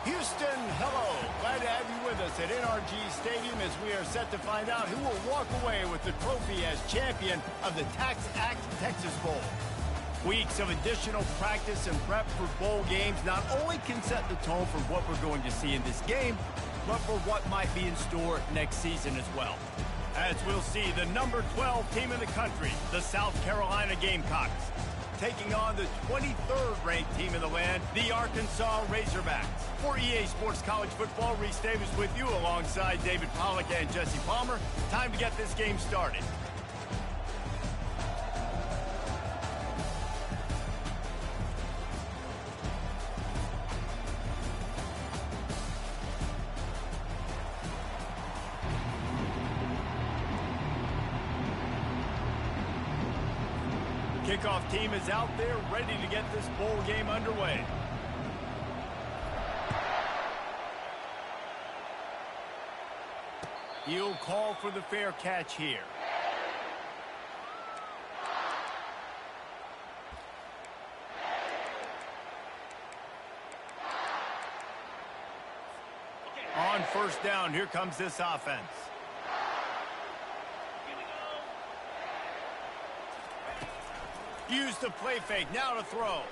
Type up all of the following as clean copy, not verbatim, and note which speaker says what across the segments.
Speaker 1: Houston, hello. Glad to have you with us at NRG Stadium as we are set to find out who will walk away with the trophy as champion of the Tax Act Texas Bowl. Weeks of additional practice and prep for bowl games not only can set the tone for what we're going to see in this game, but for what might be in store next season as well. As we'll see, the number 12 team in the country, the South Carolina Gamecocks, taking on the 23rd ranked team in the land, the Arkansas Razorbacks. For EA Sports College Football, Reese Davis with you alongside David Pollack and Jesse Palmer. Time to get this game started. Kickoff team is out there ready to get this bowl game underway. He'll call for the fair catch here. On first down, here comes this offense. Use the play fake, now to throw.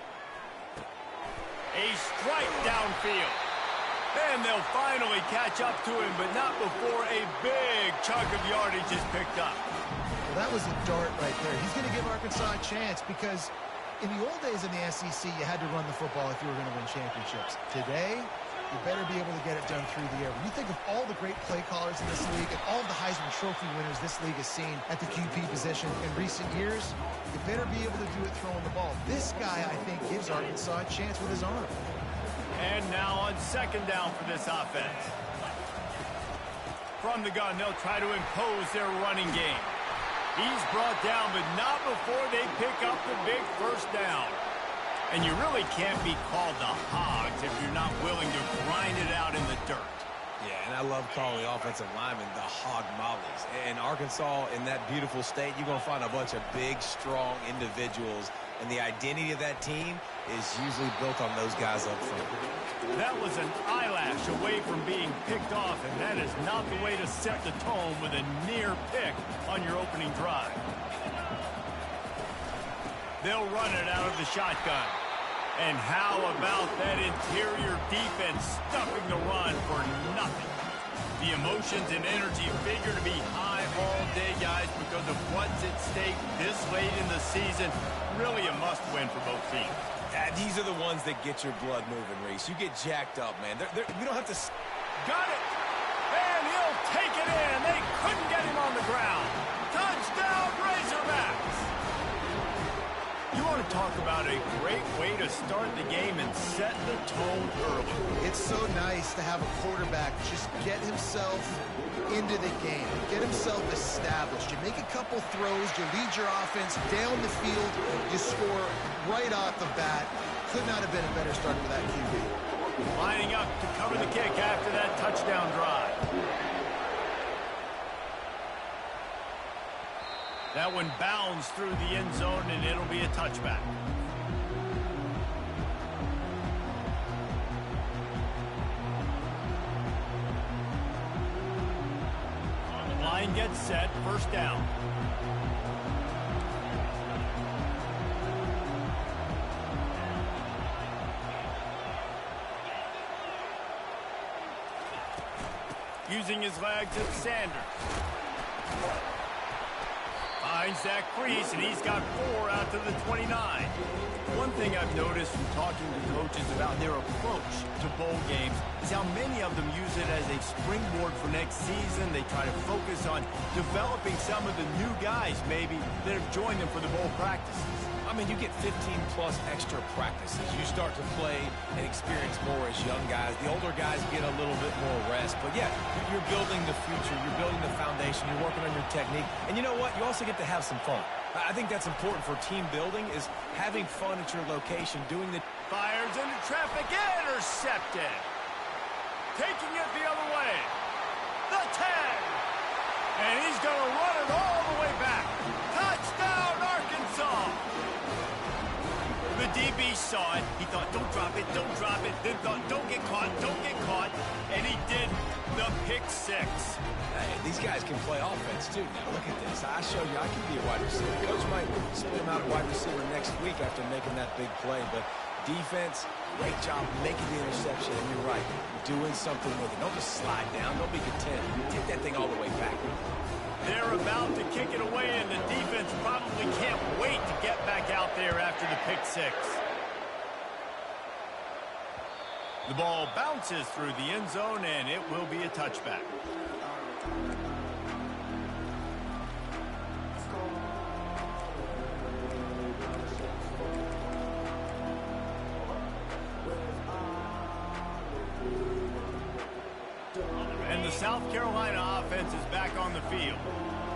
Speaker 1: A strike downfield. And they'll finally catch up to him, but not before a big chunk of yardage is picked up.
Speaker 2: Well, that was a dart right there. He's going to give Arkansas a chance because in the old days in the SEC, you had to run the football if you were going to win championships. Today, you better be able to get it done through the air. When you think of all the great play callers in this league and all of the Heisman Trophy winners this league has seen at the QB position in recent years, you better be able to do it throwing the ball. This guy, I think, gives Arkansas a chance with his arm.
Speaker 1: And now on second down for this offense. From the gun, they'll try to impose their running game. He's brought down, but not before they pick up the big first down. And you really can't be called the Hogs if you're not willing to grind it out in the dirt.
Speaker 3: Yeah, and I love calling the offensive linemen the hog mollies. In Arkansas, in that beautiful state, you're going to find a bunch of big, strong individuals. And the identity of that team is usually built on those guys up front.
Speaker 1: That was an eyelash away from being picked off, and that is not the way to set the tone with a near pick on your opening drive. They'll run it out of the shotgun. And how about that interior defense stuffing the run for nothing? The emotions and energy figure to be high all day, guys, because of what's at stake this late in the season. Really a must-win for both teams.
Speaker 3: These are the ones that get your blood moving, Reese. You get jacked up, man. You don't have to...
Speaker 1: Got it! And he'll take it in. They couldn't get him on the ground. Touchdown, Razorbacks! You want to talk about a great way to start the game and set the tone early.
Speaker 2: It's so nice to have a quarterback just get himself into the game, get himself established. You make a couple throws, you lead your offense down the field, you score right off the bat. Could not have been a better start for that QB.
Speaker 1: Lining up to cover the kick after that touchdown drive. That one bounds through the end zone, and it'll be a touchback. Line gets set, first down. Using his legs, it's Sanders. Finds that crease, and he's got 4 out to the 29. One thing I've noticed from talking to coaches about their approach to bowl games is how many of them use it as a springboard for next season. They try to focus on developing some of the new guys, maybe, that have joined them for the bowl practices.
Speaker 3: I mean, you get 15-plus extra practices. You start to play and experience more as young guys. The older guys get a little bit more rest. But, yeah, you're building the future. You're building the foundation. You're working on your technique. And you know what? You also get to have some fun. I think that's important for team building is having fun at your location, doing the...
Speaker 1: Fires into traffic, intercepted. Taking it the other way. The 10. And he's going to run it all the way back. Touchdown, Arkansas. The DB saw it. He thought, don't drop it, don't drop it. Then thought, don't get caught, don't get caught. And he did the pick six.
Speaker 3: Hey, these guys can play offense, too. Now, look at this. I showed you I can be a wide receiver. Coach might split him out at wide receiver next week after making that big play. But defense, great job making the interception. And you're right, doing something with it. Don't just slide down. Don't be content. Take that thing all the way back.
Speaker 1: They're about to kick it away, and the defense probably can't wait to get back out there after the pick six. The ball bounces through the end zone, and it will be a touchback. And the South Carolina offense is back on the field.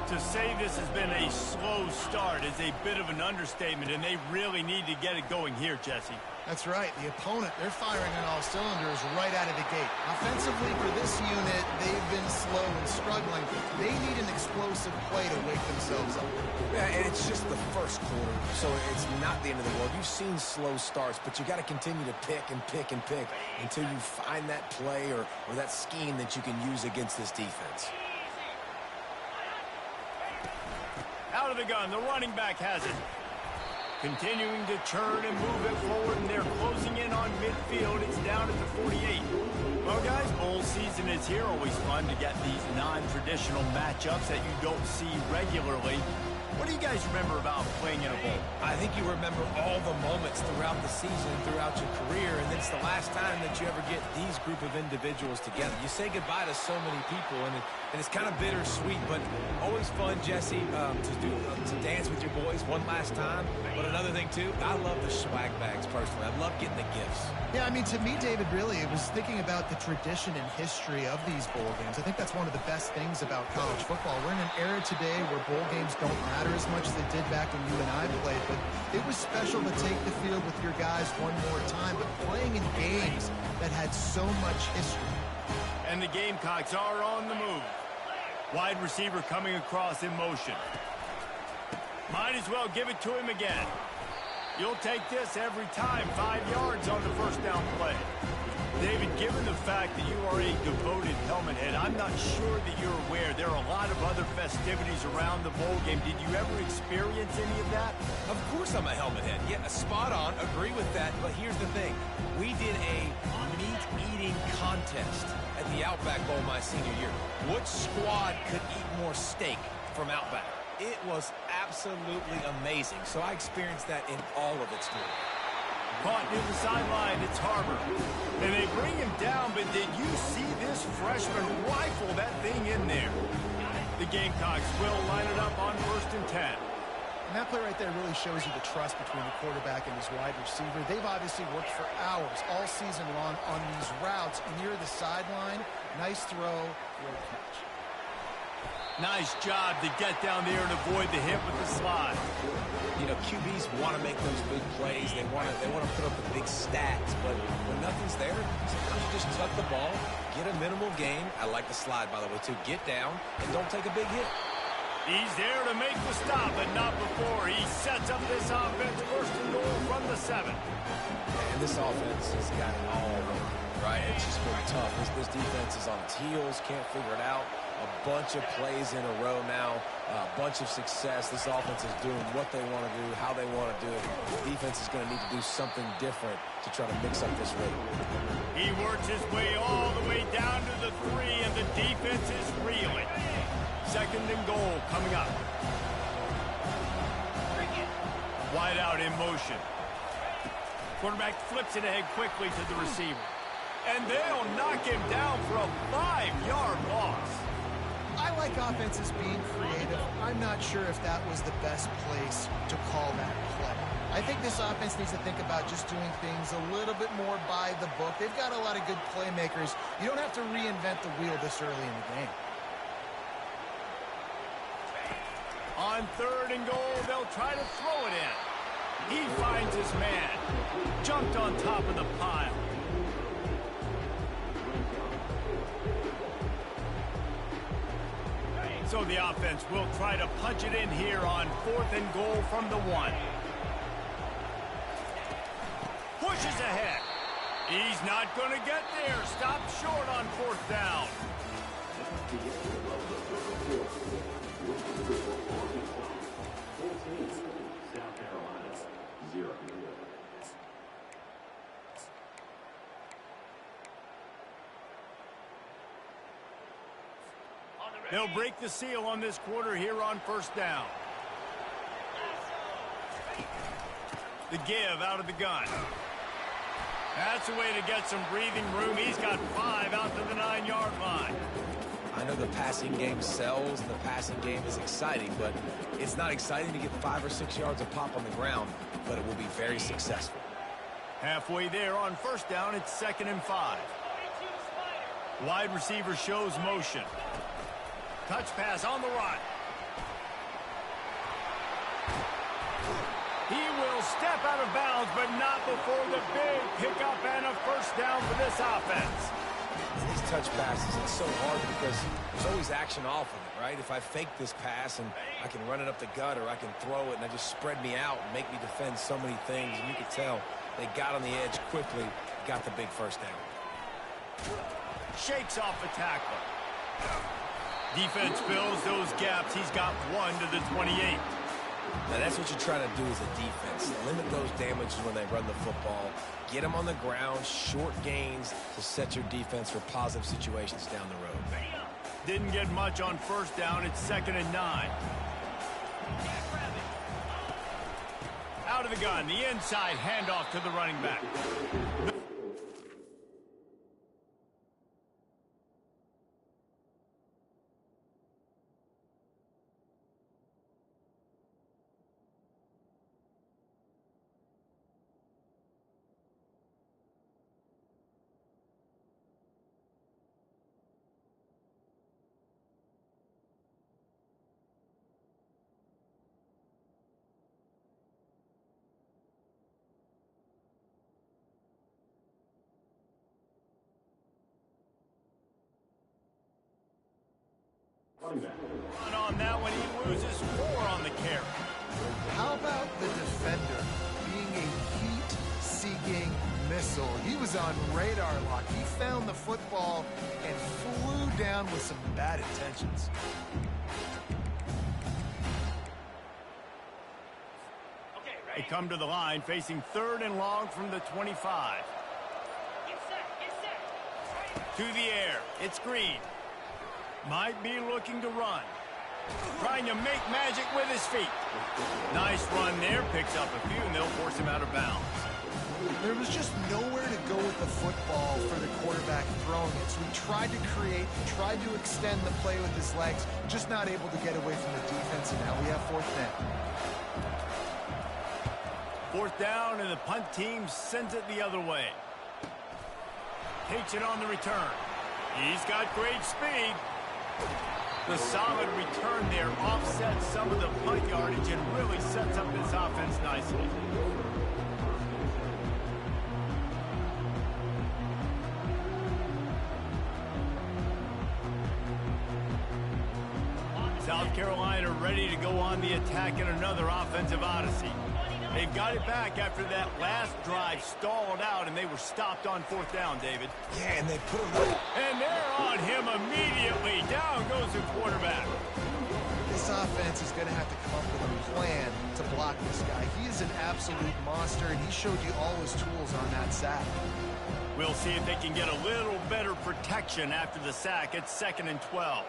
Speaker 1: To say this has been a slow start is a bit of an understatement, and they really need to get it going here, Jesse.
Speaker 2: That's right. The opponent, they're firing on all cylinders right out of the gate. Offensively, for this unit, they've been slow and struggling. They need an explosive play to wake themselves up.
Speaker 3: Yeah, and it's just the first quarter, so it's not the end of the world. You've seen slow starts, but you got to continue to pick and pick and pick until you find that play or that scheme that you can use against this defense.
Speaker 1: Out of the gun, the running back has it. Continuing to churn and move it forward, and they're closing in on midfield. It's down at the 48. Well, guys, bowl season is here. Always fun to get these non-traditional matchups that you don't see regularly. What do you guys remember about playing in a bowl?
Speaker 3: I think you remember all the moments throughout the season, throughout your career, and it's the last time that you ever get these group of individuals together. You say goodbye to so many people, and it's kind of bittersweet, but always fun, Jesse, to dance with your boys one last time. But another thing, too, I love the swag bags, personally. I love getting the gifts.
Speaker 2: Yeah, I mean, to me, David, really, it was thinking about the tradition and history of these bowl games. I think that's one of the best things about college football. We're in an era today where bowl games don't matter as much as they did back when you and I played, but it was special to take the field with your guys one more time, but playing in games that had so much history.
Speaker 1: And the Gamecocks are on the move. Wide receiver coming across in motion. Might as well give it to him again. You'll take this every time. 5 yards on the first down play. David, given the fact that you are a devoted helmet head, I'm not sure that you're aware there are a lot of other festivities around the bowl game. Did you ever experience any of that?
Speaker 3: Of course I'm a helmet head. Yeah, spot on. Agree with that. But here's the thing. We did a meat-eating contest at the Outback Bowl my senior year. Which squad could eat more steak from Outback? It was absolutely amazing. So I experienced that in all of its glory.
Speaker 1: Caught near the sideline, it's Harbor. And they bring him down, but did you see this freshman rifle that thing in there? The Gamecocks will line it up on 1st and 10.
Speaker 2: And that play right there really shows you the trust between the quarterback and his wide receiver. They've obviously worked for hours all season long on these routes near the sideline. Nice throw, great catch.
Speaker 1: Nice job to get down there and avoid the hit with the slide.
Speaker 3: You know, QBs want to make those big plays. They want to put up the big stats. But when nothing's there, sometimes you just tuck the ball, get a minimal gain. I like the slide, by the way, too. Get down and don't take a big hit.
Speaker 1: He's there to make the stop, but not before. He sets up this offense 1st and goal from the 7.
Speaker 3: And this offense has got it all wrong, right? It's just been tough. This defense is on its heels, can't figure it out. A bunch of plays in a row now, a bunch of success. This offense is doing what they want to do, how they want to do it. The defense is going to need to do something different to try to mix up this rate.
Speaker 1: He works his way all the way down to the 3, and the defense is reeling. 2nd and goal coming up. Wide out in motion. Quarterback flips it ahead quickly to the receiver. And they'll knock him down for a 5-yard loss.
Speaker 2: I like offenses being creative. I'm not sure if that was the best place to call that play. I think this offense needs to think about just doing things a little bit more by the book. They've got a lot of good playmakers. You don't have to reinvent the wheel this early in the game.
Speaker 1: On 3rd and goal, they'll try to throw it in. He finds his man. Jumped on top of the pile. So the offense will try to punch it in here on 4th and goal from the 1. pushes ahead. He's not going to get there. Stop short on 4th down. They'll break the seal on this quarter here on 1st down. The give out of the gun. That's a way to get some breathing room. He's got 5 out to the 9-yard line.
Speaker 3: I know the passing game sells, and the passing game is exciting, but it's not exciting to get 5 or 6 yards of pop on the ground, but it will be very successful.
Speaker 1: Halfway there on 1st down, it's 2nd and 5. Wide receiver shows motion. Touch pass on the run. He will step out of bounds, but not before the big pickup and a 1st down for this offense.
Speaker 3: And these touch passes, it's so hard because there's always action off of it, right? If I fake this pass and I can run it up the gut, or I can throw it and I just spread me out and make me defend so many things. And you can tell they got on the edge quickly, got the big 1st down.
Speaker 1: Shakes off the tackler. Defense fills those gaps. He's got 1 to the 28.
Speaker 3: Now, that's what you're trying to do as a defense. Limit those damages when they run the football. Get them on the ground, short gains to set your defense for positive situations down the road.
Speaker 1: Didn't get much on 1st down. It's 2nd and 9. Out of the gun, the inside handoff to the running back. On that one, he loses 4 on the carry.
Speaker 2: How about the defender being a heat-seeking missile? He was on radar lock. He found the football and flew down with some bad intentions.
Speaker 1: They come to the line facing 3rd and long from the 25. To the air. It's Green. Might be looking to run. Trying to make magic with his feet. Nice run there. Picks up a few, and they'll force him out of bounds.
Speaker 2: There was just nowhere to go with the football for the quarterback throwing it. So he tried to create, tried to extend the play with his legs, just not able to get away from the defense, and now we have 4th down.
Speaker 1: 4th down, and the punt team sends it the other way. Takes it on the return. He's got great speed. The solid return there offsets some of the punt yardage and really sets up this offense nicely. South Carolina ready to go on the attack in another offensive odyssey. They've got it back after that last drive stalled out, and they were stopped on 4th down, David.
Speaker 3: Yeah, and they put him...
Speaker 1: And they're on him immediately. Down goes the quarterback.
Speaker 2: This offense is going to have to come up with a plan to block this guy. He is an absolute monster, and he showed you all his tools on that sack.
Speaker 1: We'll see if they can get a little better protection after the sack. It's 2nd and 12.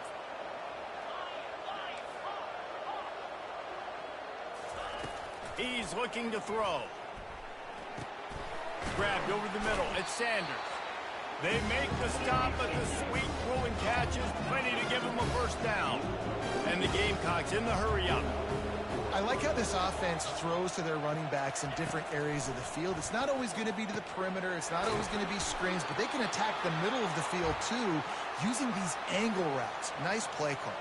Speaker 1: He's looking to throw. Grabbed over the middle. It's Sanders. They make the stop, but the sweet throw and catch is plenty to give them a 1st down. And the Gamecocks in the hurry-up.
Speaker 2: I like how this offense throws to their running backs in different areas of the field. It's not always going to be to the perimeter. It's not always going to be screens, but they can attack the middle of the field, too, using these angle routes. Nice play call.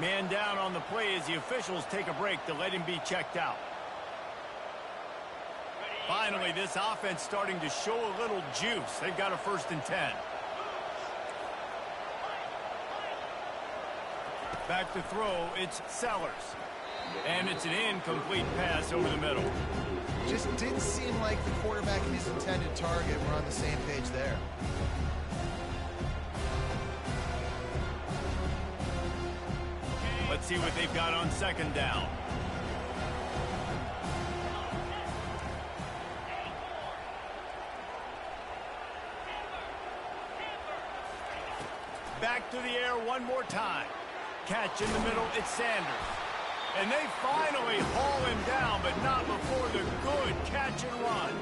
Speaker 1: Man down on the play as the officials take a break to let him be checked out. Finally, this offense starting to show a little juice. They've got a 1st and 10. Back to throw, it's Sellers. And it's an incomplete pass over the middle.
Speaker 2: Just didn't seem like the quarterback and his intended target were on the same page there.
Speaker 1: Let's see what they've got on second down. Back to the air one more time. Catch in the middle, it's Sanders. And they finally haul him down, but not before the good catch and run.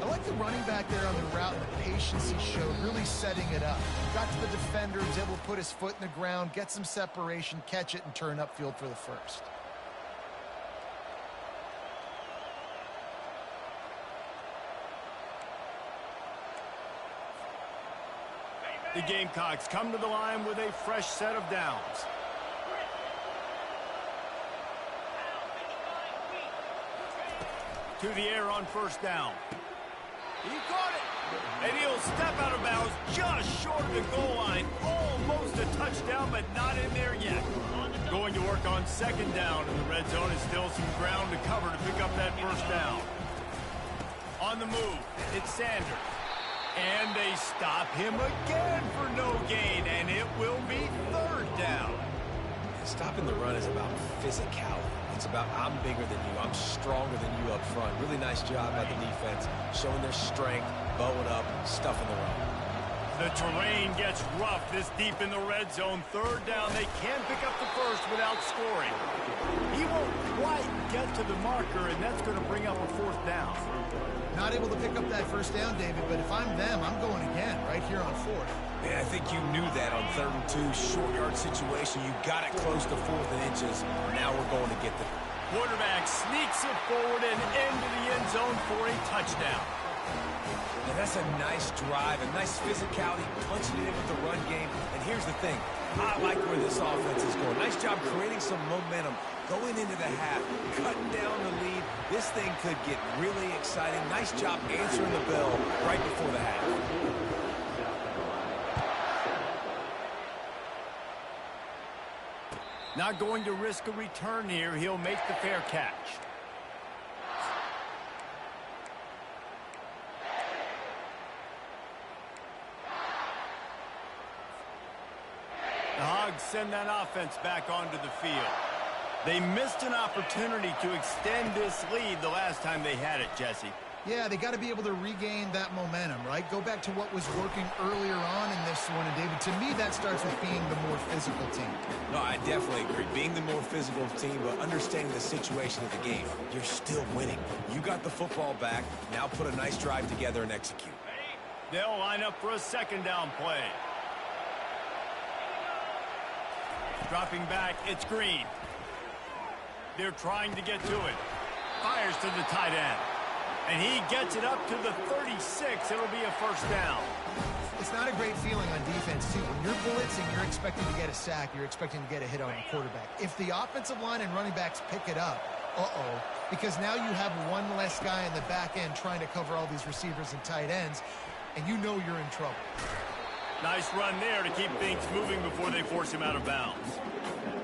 Speaker 2: I like the running back there on the route and the patience he showed, really setting it up. Got to the defender, was able to put his foot in the ground, get some separation, catch it, and turn upfield for the first.
Speaker 1: The Gamecocks come to the line with a fresh set of downs. To the air on first down. He caught it. And he'll step out of bounds just short of the goal line. Almost a touchdown, but not in there yet. Going to work on second down in the red zone is still some ground to cover to pick up that first down. On the move, it's Sanders. And they stop him again for no gain, and it will be third down.
Speaker 3: Stopping the run is about physicality. It's about I'm bigger than you, I'm stronger than you up front. Really nice job by the defense, showing their strength, bowing up, stuffing the run.
Speaker 1: The terrain gets rough this deep in the red zone. Third down, they can pick up the first without scoring. He won't quite get to the marker, and that's going to bring up a fourth down.
Speaker 2: Not able to pick up that first down, David, but if I'm them, I'm going again right here on fourth.
Speaker 3: Man, I think you knew that on 3rd and 2, short yard situation. You got it close to 4th and inches. Now we're going to get the
Speaker 1: quarterback sneaks it forward and into the end zone for a touchdown.
Speaker 3: And that's a nice drive, a nice physicality, punching it in with the run game. And here's the thing. I like where this offense is going. Nice job creating some momentum, going into the half, cutting down the lead. This thing could get really exciting. Nice job answering the bell right before the half.
Speaker 1: Not going to risk a return here. He'll make the fair catch. The Hogs send that offense back onto the field. They missed an opportunity to extend this lead the last time they had it, Jesse.
Speaker 2: Yeah, they got to be able to regain that momentum, right? Go back to what was working earlier on in this one. And, David, to me, that starts with being the more physical team.
Speaker 3: No, I definitely agree. Being the more physical team, but understanding the situation of the game. You're still winning. You got the football back. Now put a nice drive together and execute.
Speaker 1: They'll line up for a second down play. Dropping back, it's Green. They're trying to get to it. Fires to the tight end. And he gets it up to the 36. It'll be a first down.
Speaker 2: It's not a great feeling on defense, too. When you're blitzing, you're expecting to get a sack. You're expecting to get a hit on the quarterback. If the offensive line and running backs pick it up, because now you have one less guy in the back end trying to cover all these receivers and tight ends, and you know you're in trouble.
Speaker 1: Nice run there to keep things moving before they force him out of bounds.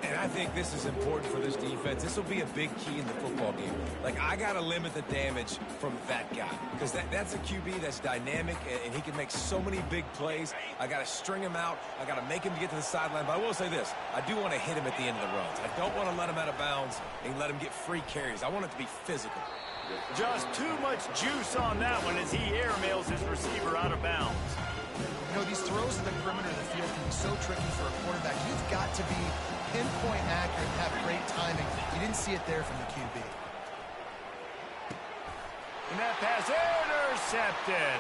Speaker 3: And I think this is important for this defense. This will be a big key in the football game. Like, I got to limit the damage from that guy. Because that's a QB that's dynamic, and he can make so many big plays. I got to string him out. I got to make him get to the sideline. But I will say this. I do want to hit him at the end of the runs. I don't want to let him out of bounds and let him get free carries. I want it to be physical.
Speaker 1: Just too much juice on that one as he airmails his receiver out of bounds.
Speaker 2: You know, these throws in the perimeter of the field can be so tricky for a quarterback. You've got to be pinpoint accurate and have great timing. You didn't see it there from the QB.
Speaker 1: And that pass intercepted.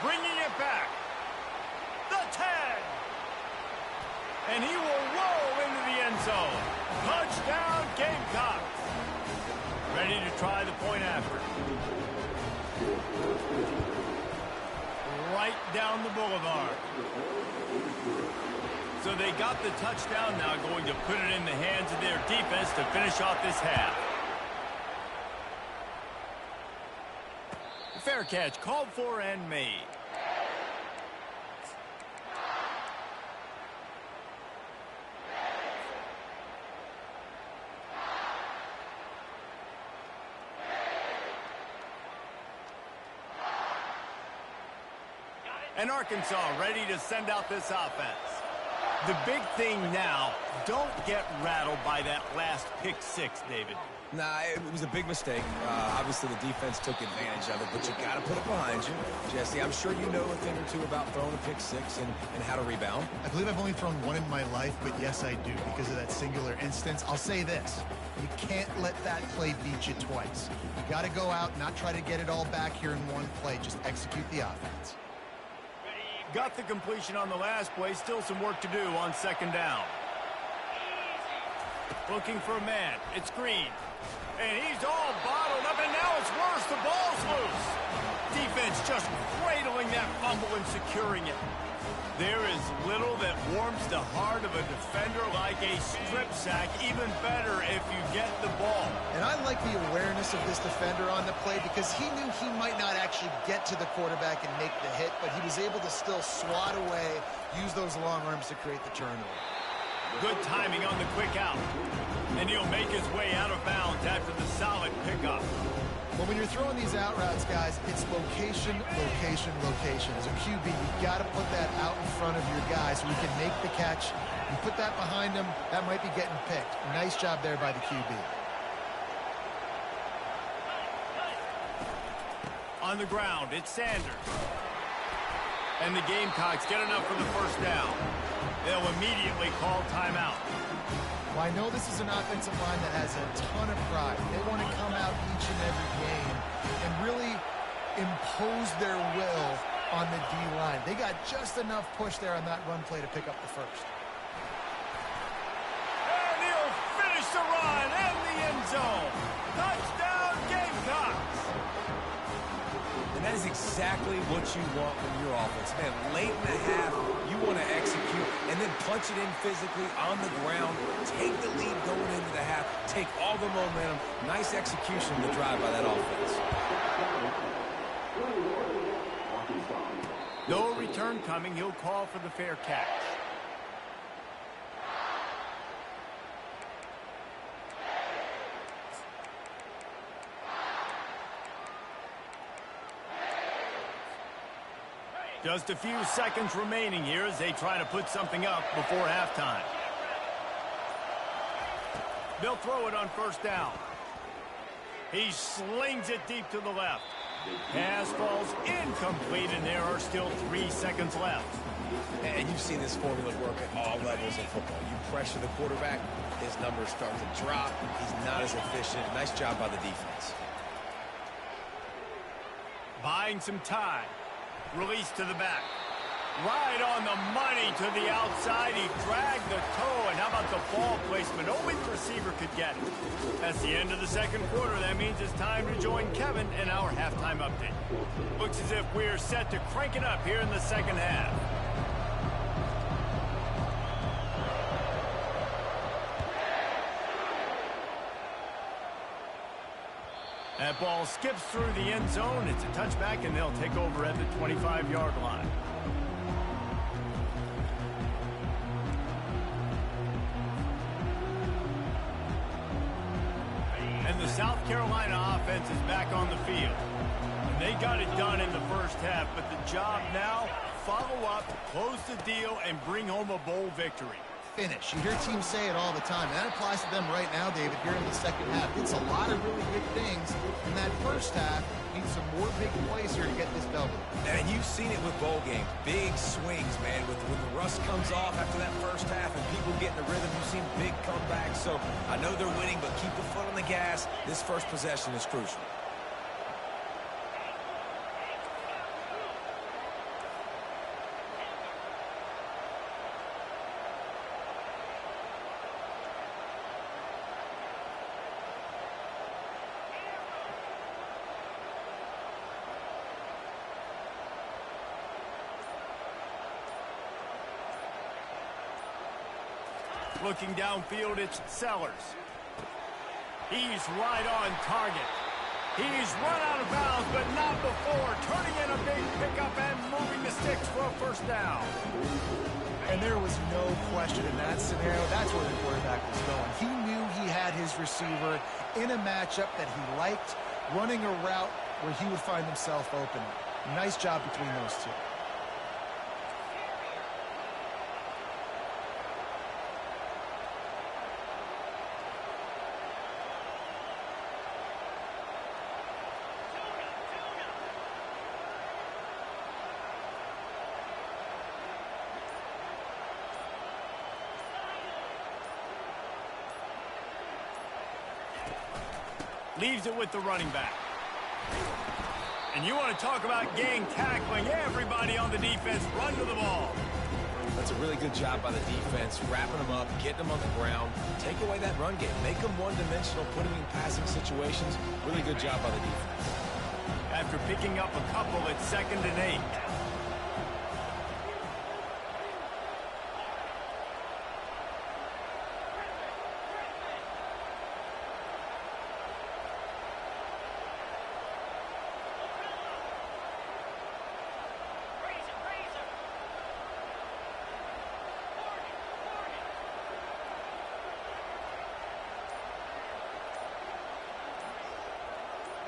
Speaker 1: Bringing it back. The 10. And he will roll into the end zone. Touchdown, Gamecocks. Ready to try the point after. Right down the boulevard. So they got the touchdown, now going to put it in the hands of their defense to finish off this half. Fair catch called for and made. And Arkansas ready to send out this offense. The big thing now, don't get rattled by that last pick six, David.
Speaker 3: Nah, it was a big mistake. Obviously, the defense took advantage of it, but you got to put it behind you. Jesse, I'm sure you know a thing or two about throwing a pick six and how to rebound.
Speaker 2: I believe I've only thrown one in my life, but yes, I do, because of that singular instance. I'll say this. You can't let that play beat you twice. You got to go out, not try to get it all back here in one play. Just execute the offense.
Speaker 1: Got the completion on the last play. Still some work to do on second down. Looking for a man. It's Green. And he's all bottled up, and now it's worse. The ball's loose. Defense just cradling that fumble and securing it. There is little that warms the heart of a defender like a strip sack. Even better if you get the ball.
Speaker 2: And I like the awareness of this defender on the play because he knew he might not actually get to the quarterback and make the hit, but he was able to still swat away, use those long arms to create the turnover.
Speaker 1: Good timing on the quick out. And he'll make his way out of bounds after the solid pickup.
Speaker 2: Well, when you're throwing these out routes, guys, it's location, location, location. As a QB, you've got to put that out in front of your guy so he can make the catch. You put that behind him, that might be getting picked. Nice job there by the QB.
Speaker 1: On the ground, it's Sanders. And the Gamecocks get enough for the first down. They'll immediately call timeout.
Speaker 2: Well, I know this is an offensive line that has a ton of pride. They want to come out each and every game and really impose their will on the D-line. They got just enough push there on that run play to pick up the first.
Speaker 1: And he'll finish the run and the end zone. Touchdown, Gamecocks!
Speaker 3: And that is exactly what you want from your offense. Man, late in the half, you want to execute and then punch it in physically on the ground. Take the lead going into the half. Take all the momentum. Nice execution to drive by that offense.
Speaker 1: No return coming. He'll call for the fair catch. Just a few seconds remaining here as they try to put something up before halftime. They'll throw it on first down. He slings it deep to the left. Pass falls incomplete, and there are still 3 seconds left.
Speaker 3: And you've seen this formula work at all levels of football. You pressure the quarterback, his numbers start to drop. He's not as efficient. Nice job by the defense.
Speaker 1: Buying some time. Release to the back. Right on the money to the outside. He dragged the toe, and how about the ball placement? Only the receiver could get it. That's the end of the second quarter. That means it's time to join Kevin in our halftime update. Looks as if we're set to crank it up here in the second half. That ball skips through the end zone. It's a touchback, and they'll take over at the 25-yard line. And the South Carolina offense is back on the field. And they got it done in the first half, but the job now, follow up, close the deal, and bring home a bowl victory.
Speaker 2: Finish. You hear teams say it all the time, and that applies to them right now, David, here in the second half. It's a lot of really good things in that first half. Need some more big plays here to get this W.
Speaker 3: And you've seen it with bowl games. Big swings, man. When the rust comes off after that first half and people get in the rhythm, you've seen big comebacks. So I know they're winning, but keep the foot on the gas. This first possession is crucial.
Speaker 1: Looking downfield, it's Sellers. He's right on target. He's run out of bounds, but not before. Turning in a big pickup and moving the sticks for a first down.
Speaker 2: And there was no question in that scenario. That's where the quarterback was going. He knew he had his receiver in a matchup that he liked, running a route where he would find himself open. Nice job between those two.
Speaker 1: Leaves it with the running back. And you want to talk about gang tackling. Everybody on the defense run to the ball.
Speaker 3: That's a really good job by the defense, wrapping them up, getting them on the ground. Take away that run game. Make them one-dimensional, put them in passing situations. Really good job by the defense.
Speaker 1: After picking up a couple, it's 2nd and 8.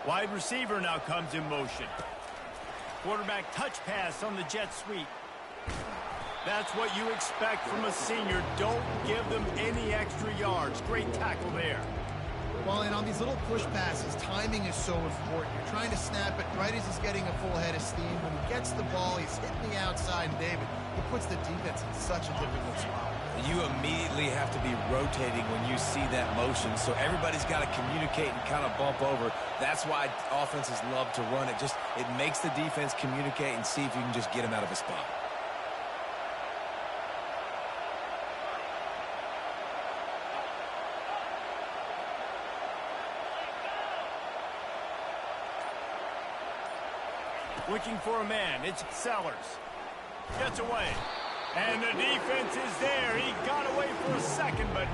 Speaker 1: Wide receiver now comes in motion. Quarterback touch pass on the jet sweep. That's what you expect from a senior. Don't give them any extra yards. Great tackle there.
Speaker 2: Well, and on these little push passes, timing is so important. You're trying to snap it right as he's getting a full head of steam. When he gets the ball, he's hitting the outside, and David, he puts the defense in such a difficult spot.
Speaker 3: You immediately have to be rotating when you see that motion, so everybody's got to communicate and kind of bump over. That's why offenses love to run it. It makes the defense communicate and see if you can just get him out of a spot.
Speaker 1: Looking for a man. It's Sellers. Gets away. And the defense is there. He got away for a second, but...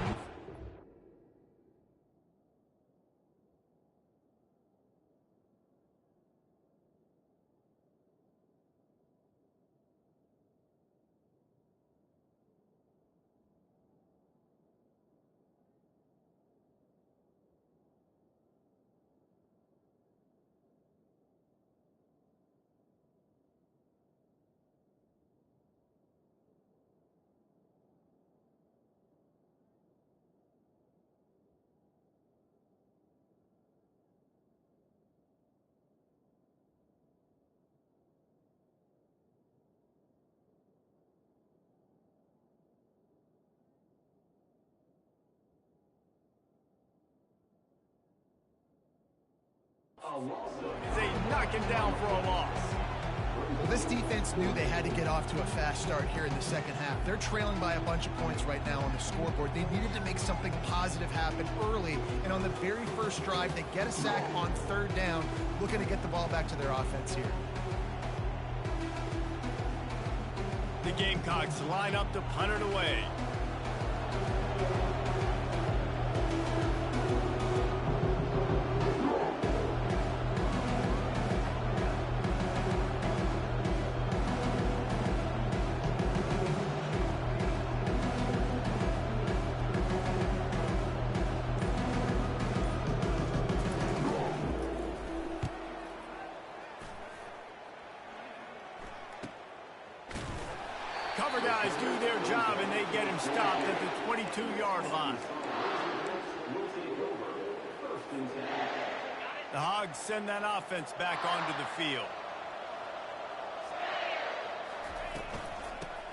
Speaker 1: They knock him down for a loss.
Speaker 2: Well, this defense knew they had to get off to a fast start here in the second half. They're trailing by a bunch of points right now on the scoreboard. They needed to make something positive happen early, and on the very first drive, they get a sack on 3rd down, looking to get the ball back to their offense here.
Speaker 1: The Gamecocks line up to punt it away. Cover guys do their job, and they get him stopped at the 22-yard line. The Hogs send that offense back onto the field.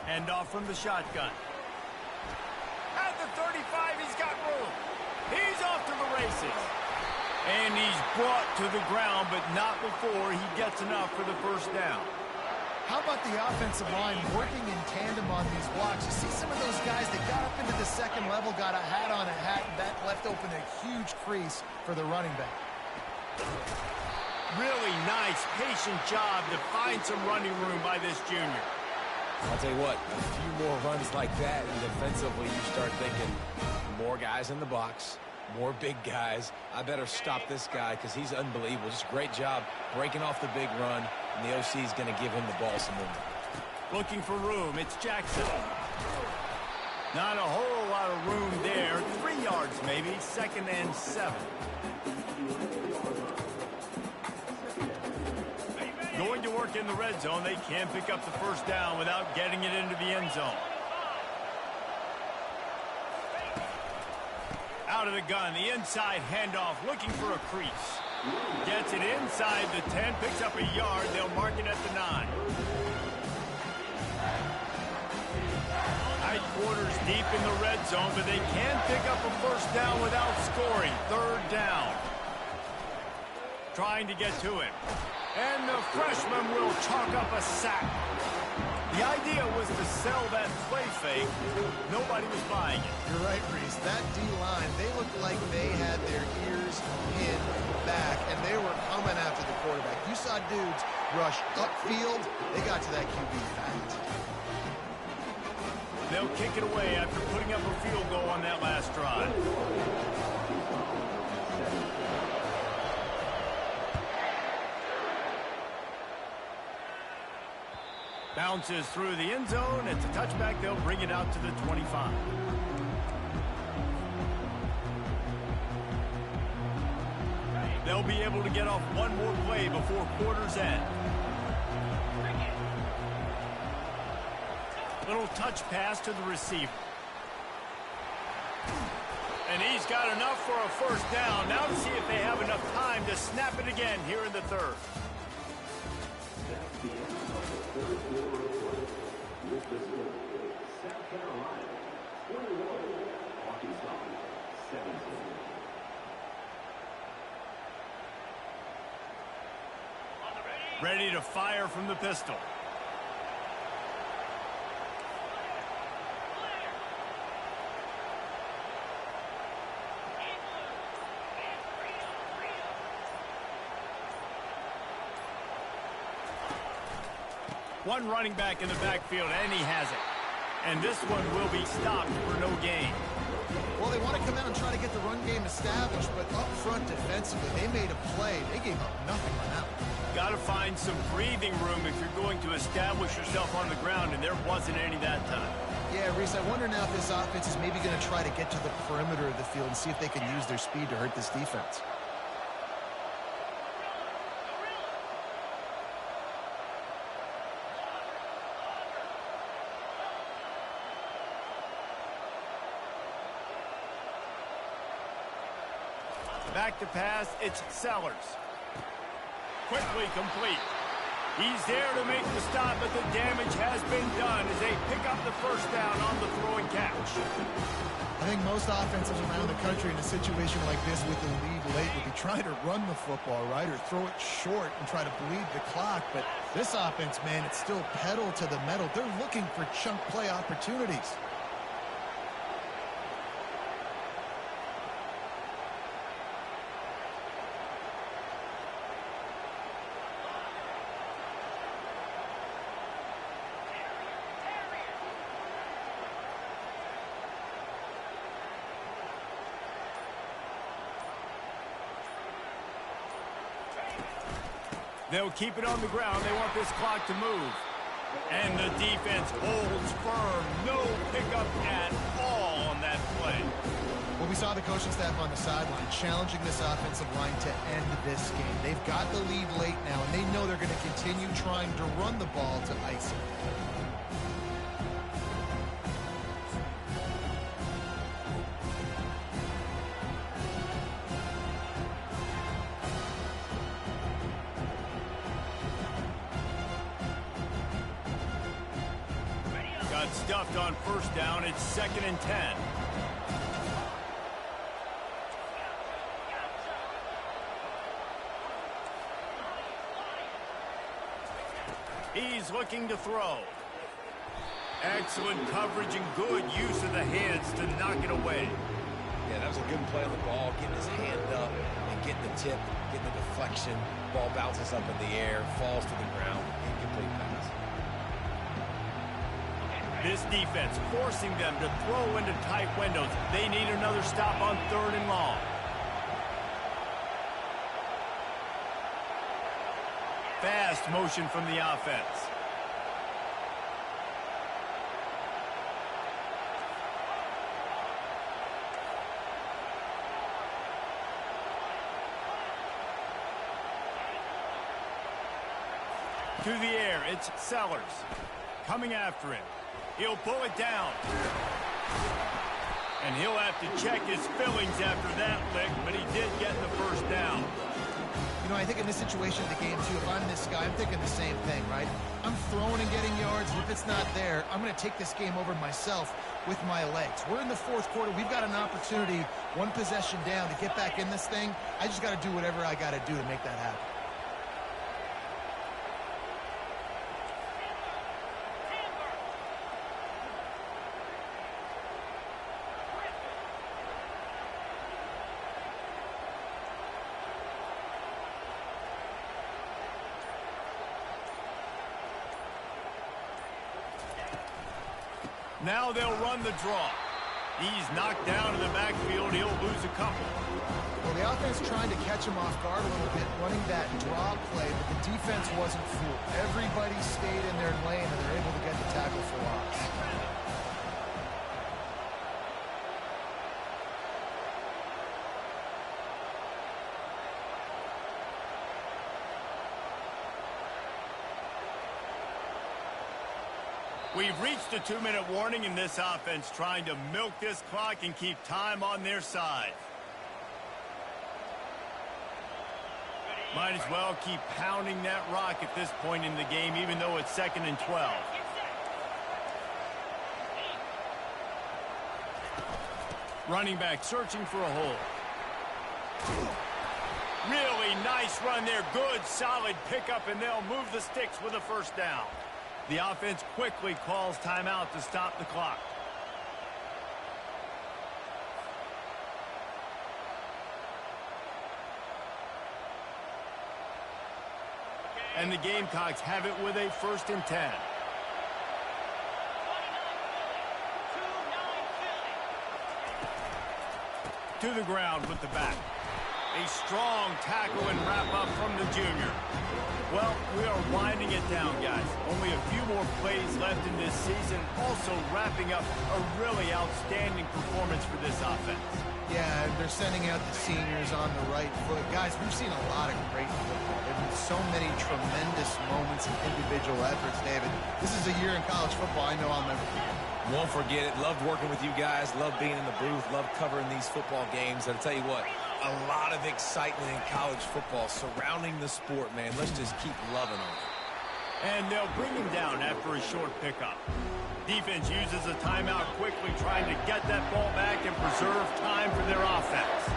Speaker 1: Hand off from the shotgun. At the 35, he's got room. He's off to the races. And he's brought to the ground, but not before he gets enough for the first down.
Speaker 2: How about the offensive line working in tandem on these blocks? You see some of those guys that got up into the second level, got a hat on a hat, and that left open a huge crease for the running back.
Speaker 1: Really nice, patient job to find some running room by this junior.
Speaker 3: I'll tell you what, a few more runs like that, and defensively you start thinking more guys in the box, more big guys. I better stop this guy because he's unbelievable. Just a great job breaking off the big run, and the OC is going to give him the ball some movement.
Speaker 1: Looking for room. It's Jackson. Not a whole lot of room there. 3 yards maybe. 2nd and 7. Going to work in the red zone. They can pick up the first down without getting it into the end zone. Out of the gun, the inside handoff, looking for a crease. Gets it inside the 10, picks up a yard. They'll mark it at the 9. Tight quarters deep in the red zone, but they can pick up a first down without scoring. 3rd down. Trying to get to him. And the freshman will chalk up a sack. The idea was to sell that play fake. Nobody was buying it.
Speaker 2: You're right, Reese. That D-line, they looked like they had their ears pinned back, and they were coming after the quarterback. You saw dudes rush upfield. They got to that QB fast.
Speaker 1: They'll kick it away after putting up a field goal on that last drive. Bounces through the end zone. It's a touchback. They'll bring it out to the 25. They'll be able to get off one more play before quarter's end. Little touch pass to the receiver. And he's got enough for a first down. Now to see if they have enough time to snap it again here in the third. Ready to fire from the pistol. One running back in the backfield, and he has it. And this one will be stopped for no gain.
Speaker 2: Well, they want to come out and try to get the run game established, but up front defensively, they made a play. They gave up nothing on that one.
Speaker 1: Got to find some breathing room if you're going to establish yourself on the ground, and there wasn't any that time.
Speaker 2: Yeah, Reese, I wonder now if this offense is maybe going to try to get to the perimeter of the field and see if they can use their speed to hurt this defense.
Speaker 1: Back to pass, it's Sellers. Quickly complete. He's there to make the stop, but the damage has been done as they pick up the first down on the throwing catch.
Speaker 2: I think most offenses around the country in a situation like this with the lead late would be trying to run the football, right, or throw it short and try to bleed the clock. But this offense, man, it's still pedal to the metal. They're looking for chunk play opportunities.
Speaker 1: They'll keep it on the ground. They want this clock to move. And the defense holds firm. No pickup at all on that play.
Speaker 2: Well, we saw the coaching staff on the sideline challenging this offensive line to end this game. They've got the lead late now, and they know they're going to continue trying to run the ball to ice it.
Speaker 1: Got stuffed on first down. It's 2nd and 10. He's looking to throw. Excellent coverage and good use of the hands to knock it away.
Speaker 3: Yeah, that was a good play on the ball, getting his hand up and getting the tip, getting the deflection. Ball bounces up in the air, falls to the ground, incomplete pass.
Speaker 1: This defense forcing them to throw into tight windows. They need another stop on 3rd and long. Fast motion from the offense. To the air, it's Sellers. Coming after him. He'll pull it down. And he'll have to check his fillings after that lick, but he did get the first down.
Speaker 2: You know, I think in this situation of the game, too, if I'm this guy, I'm thinking the same thing, right? I'm throwing and getting yards, and if it's not there, I'm going to take this game over myself with my legs. We're in the fourth quarter. We've got an opportunity, one possession down, to get back in this thing. I just got to do whatever I got to do to make that happen.
Speaker 1: Now they'll run the draw. He's knocked down in the backfield. He'll lose a couple.
Speaker 2: Well, the offense trying to catch him off guard a little bit, running that draw play, but the defense wasn't fooled. Everybody stayed in their lane, and they're able to get the tackle for loss.
Speaker 1: We've reached a 2-minute warning in this offense, trying to milk this clock and keep time on their side. Might as well keep pounding that rock at this point in the game, even though it's 2nd and 12. Running back searching for a hole. Really nice run there. Good, solid pickup, and they'll move the sticks with a first down. The offense quickly calls timeout to stop the clock. And the Gamecocks have it with a 1st and 10. To the ground with the back. A strong tackle and wrap up from the junior. Well, we are winding it down, guys. Only a few more plays left in this season. Also wrapping up a really outstanding performance for this offense.
Speaker 2: Yeah, they're sending out the seniors on the right foot. Guys, we've seen a lot of great football. There have been so many tremendous moments and individual efforts, David. This is a year in college football I know I'll never forget.
Speaker 3: Won't forget it. Loved working with you guys. Loved being in the booth. Loved covering these football games. I'll tell you what, a lot of excitement in college football surrounding the sport, man. Let's just keep loving on it.
Speaker 1: And they'll bring him down after a short pickup. Defense uses a timeout quickly, trying to get that ball back and preserve time for their offense.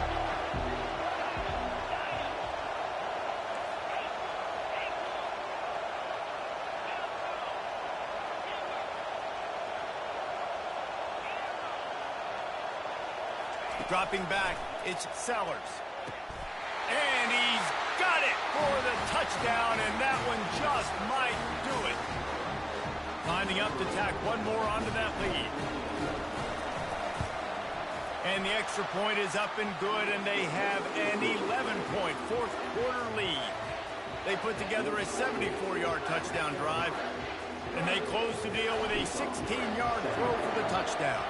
Speaker 1: Dropping back, it's Sellers. And he's got it for the touchdown, and that one just might do it. Lining up to tack one more onto that lead. And the extra point is up and good, and they have an 11-point fourth-quarter lead. They put together a 74-yard touchdown drive, and they close the deal with a 16-yard throw for the touchdown.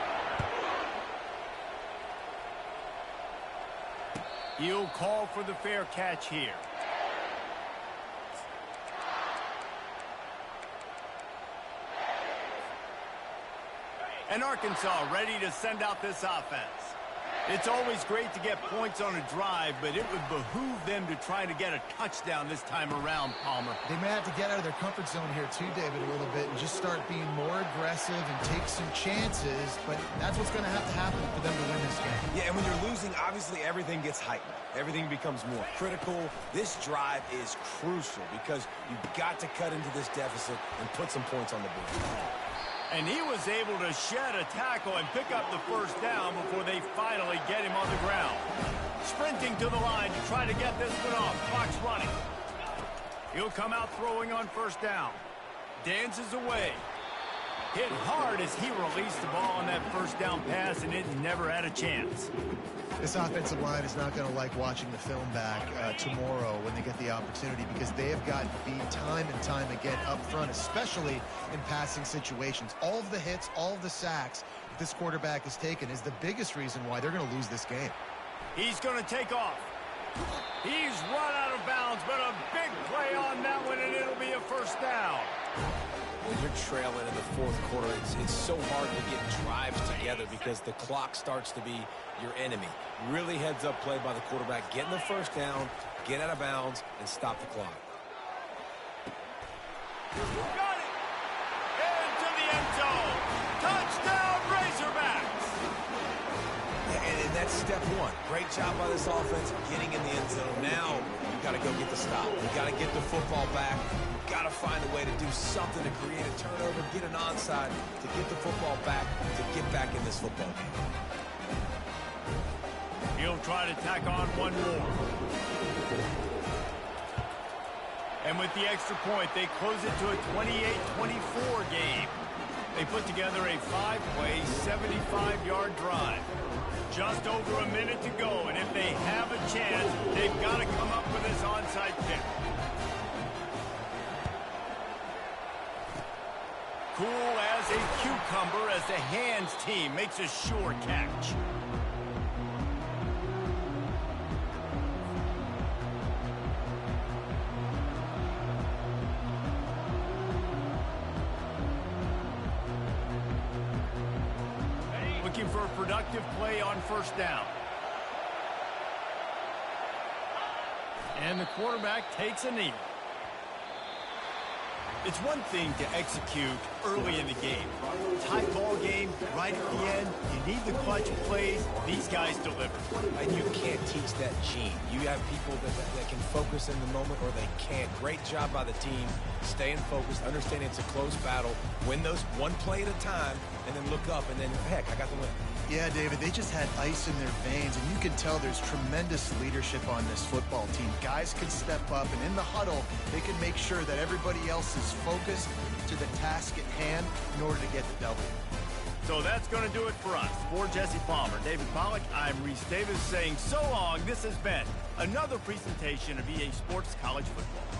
Speaker 1: He'll call for the fair catch here. And Arkansas ready to send out this offense. It's always great to get points on a drive, but it would behoove them to try to get a touchdown this time around, Palmer.
Speaker 2: They may have to get out of their comfort zone here too, David, a little bit, and just start being more aggressive and take some chances, but that's what's going to happen for them to win this game.
Speaker 3: Yeah, and when you're losing, obviously everything gets heightened. Everything becomes more critical. This drive is crucial because you've got to cut into this deficit and put some points on the board.
Speaker 1: And he was able to shed a tackle and pick up the first down before they finally get him on the ground. Sprinting to the line to try to get this one off. Clock's running. He'll come out throwing on first down. Dances away. Hit hard as he released the ball on that first down pass, and it never had a chance.
Speaker 2: This offensive line is not going to like watching the film back tomorrow when they get the opportunity, because they have gotten beat time and time again up front, especially in passing situations. All of the hits, all of the sacks that this quarterback has taken is the biggest reason why they're going to lose this game.
Speaker 1: He's going to take off. He's run out of bounds, but a big play on that one, and it'll be a first down.
Speaker 3: When you're trailing in the fourth quarter, it's so hard to get drives together because the clock starts to be your enemy. Really heads-up play by the quarterback. Getting the first down, get out of bounds, and stop the clock.
Speaker 1: Got it! Into the end zone. Touchdown, Razorbacks!
Speaker 3: And that's step one. Great job by this offense getting in the end zone. Now you got to go get the stop. You got to get the football back. You got to find a way to do something to create a turnover, get an onside, to get the football back, to get back in this football game.
Speaker 1: He'll try to tack on one more. And with the extra point, they close it to a 28-24 game. They put together a 5-play, 75-yard drive. Just over a minute to go, and if they have a chance, they've got to come up with this onside kick. Cool as a cucumber as the hands team makes a sure catch. Looking for a productive play on first down. And the quarterback takes a knee. It's one thing to execute early in the game. Tight ball game, right at the end, you need the clutch plays. These guys deliver.
Speaker 3: And you can't teach that gene. You have people that can focus in the moment or they can't. Great job by the team, staying focused, understanding it's a close battle, win those one play at a time, and then look up, and then, heck, I got the win.
Speaker 2: Yeah, David, they just had ice in their veins, and you can tell there's tremendous leadership on this football team. Guys can step up, and in the huddle, they can make sure that everybody else is focused to the task at hand in order to get the W.
Speaker 1: So that's going to do it for us. For Jesse Palmer, David Pollack, I'm Reese Davis saying so long. This has been another presentation of EA Sports College Football.